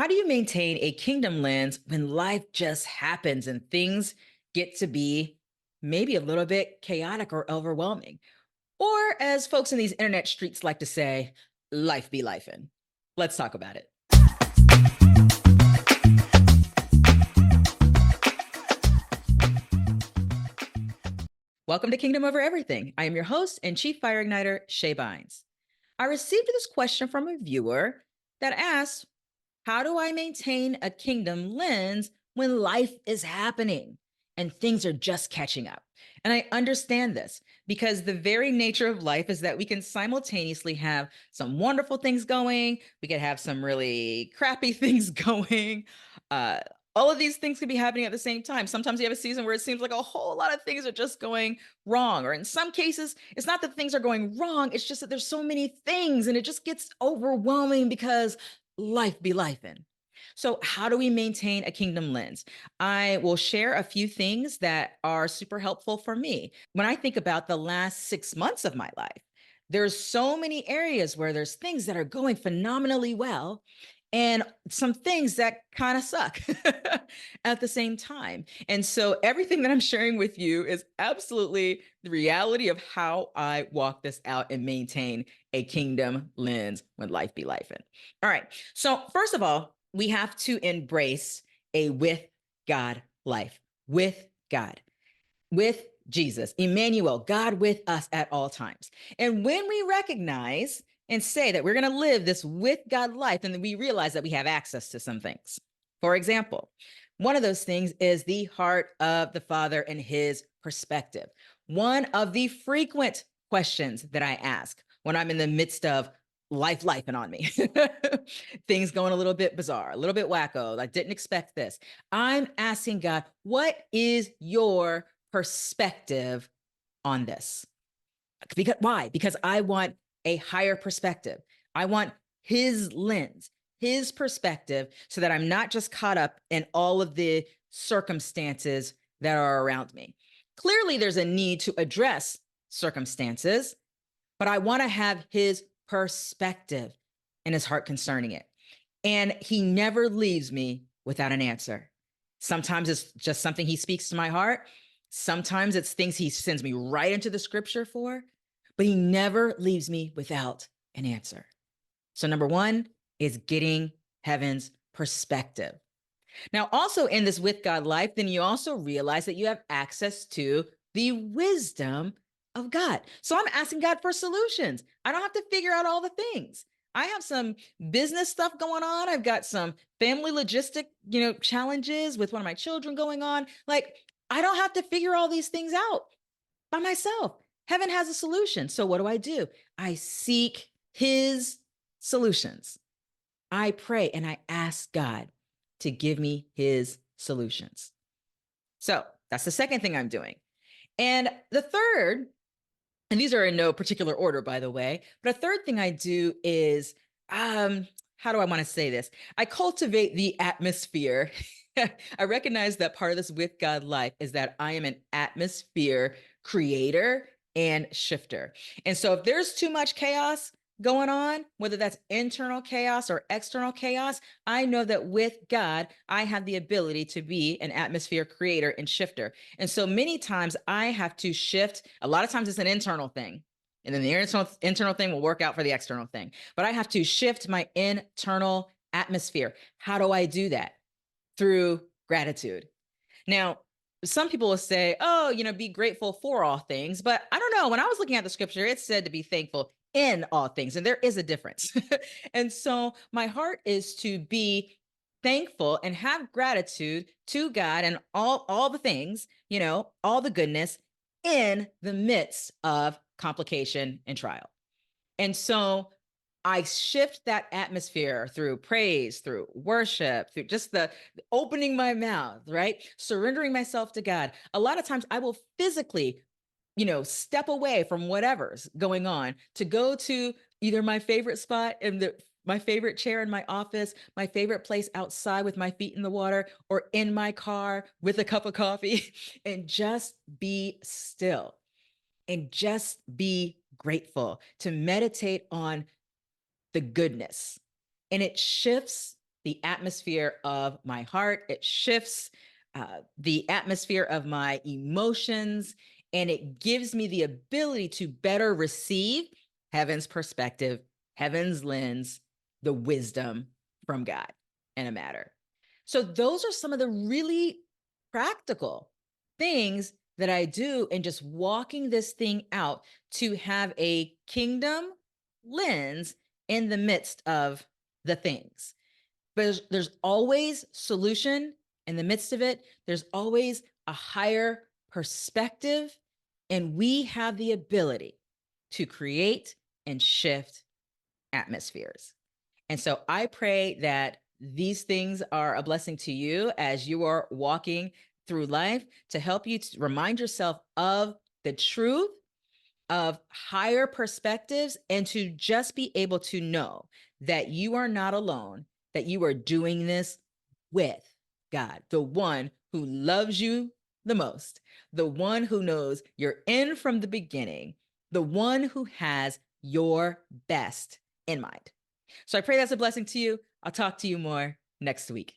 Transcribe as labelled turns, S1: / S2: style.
S1: How do you maintain a kingdom lens when life just happens and things get to be maybe a little bit chaotic or overwhelming? Or, as folks in these internet streets like to say, life be lifin'. Let's talk about it. Welcome to Kingdom Over Everything. I am your host and chief fire igniter, Shae Bynes. I received this question from a viewer that asked, how do I maintain a kingdom lens when life is happening and things are just catching up? And I understand this because the very nature of life is that we can simultaneously have some wonderful things going, we could have some really crappy things going. Uh, all of these things could be happening at the same time. Sometimes you have a season where it seems like a whole lot of things are just going wrong. Or in some cases, it's not that things are going wrong, it's just that there's so many things and it just gets overwhelming because life be lifing. So, how do we maintain a kingdom lens? I will share a few things that are super helpful for me. When I think about the last 6 months of my life, there's so many areas where there's things that are going phenomenally well and some things that kind of suck at the same time. And so everything that I'm sharing with you is absolutely the reality of how I walk this out and maintain a kingdom lens when life be life. All right. So, first of all, we have to embrace a with God life, with God, with Jesus, Emmanuel, God with us at all times. And when we recognize and say that we're going to live this with God life, and then we realize that we have access to some things. For example, one of those things is the heart of the Father and his perspective. One of the frequent questions that I ask when I'm in the midst of life and on me, things going a little bit bizarre, a little bit wacko. I didn't expect this. I'm asking God, what is your perspective on this? Because why? Because I want a higher perspective. I want his lens, his perspective, so that I'm not just caught up in all of the circumstances that are around me. Clearly, there's a need to address circumstances, but I want to have his perspective and his heart concerning it. And he never leaves me without an answer. Sometimes it's just something he speaks to my heart. Sometimes it's things he sends me right into the scripture for, but he never leaves me without an answer. So, number one is getting heaven's perspective. Now, also in this with God life, then you also realize that you have access to the wisdom of God. So I'm asking God for solutions. I don't have to figure out all the things. I have some business stuff going on. I've got some family logistic, challenges with one of my children going on. Like, I don't have to figure all these things out by myself. Heaven has a solution. So what do? I seek his solutions. I pray and I ask God to give me his solutions. So that's the second thing I'm doing. And the third, and these are in no particular order, by the way, but a third thing I do is, how do I want to say this? I cultivate the atmosphere. I recognize that part of this with God life is that I am an atmosphere creator and shifter. And so if there's too much chaos going on, whether that's internal chaos or external chaos, I know that with God, I have the ability to be an atmosphere creator and shifter. And so many times I have to shift. A lot of times it's an internal thing. And then the internal thing will work out for the external thing. But I have to shift my internal atmosphere. How do I do that? Through gratitude. Now, some people will say, oh, be grateful for all things. But I don't know. When I was looking at the scripture, it said to be thankful in all things. And there is a difference. And so my heart is to be thankful and have gratitude to God and all the things, all the goodness in the midst of complication and trial. And so I shift that atmosphere through praise, through worship, through just the opening my mouth, right? Surrendering myself to God. A lot of times I will physically, step away from whatever's going on to go to either my favorite spot in my favorite chair in my office, my favorite place outside with my feet in the water, or in my car with a cup of coffee, and just be still and just be grateful, to meditate on the goodness. And it shifts the atmosphere of my heart. It shifts the atmosphere of my emotions, and it gives me the ability to better receive heaven's perspective, heaven's lens, the wisdom from God in a matter. So, those are some of the really practical things that I do in just walking this thing out to have a kingdom lens in the midst of the things. But there's always solution in the midst of it. There's always a higher perspective, and we have the ability to create and shift atmospheres. And so I pray that these things are a blessing to you as you are walking through life, to help you to remind yourself of the truth, of higher perspectives, and to just be able to know that you are not alone, that you are doing this with God, the one who loves you the most, the one who knows your end from the beginning, the one who has your best in mind. So I pray that's a blessing to you. I'll talk to you more next week.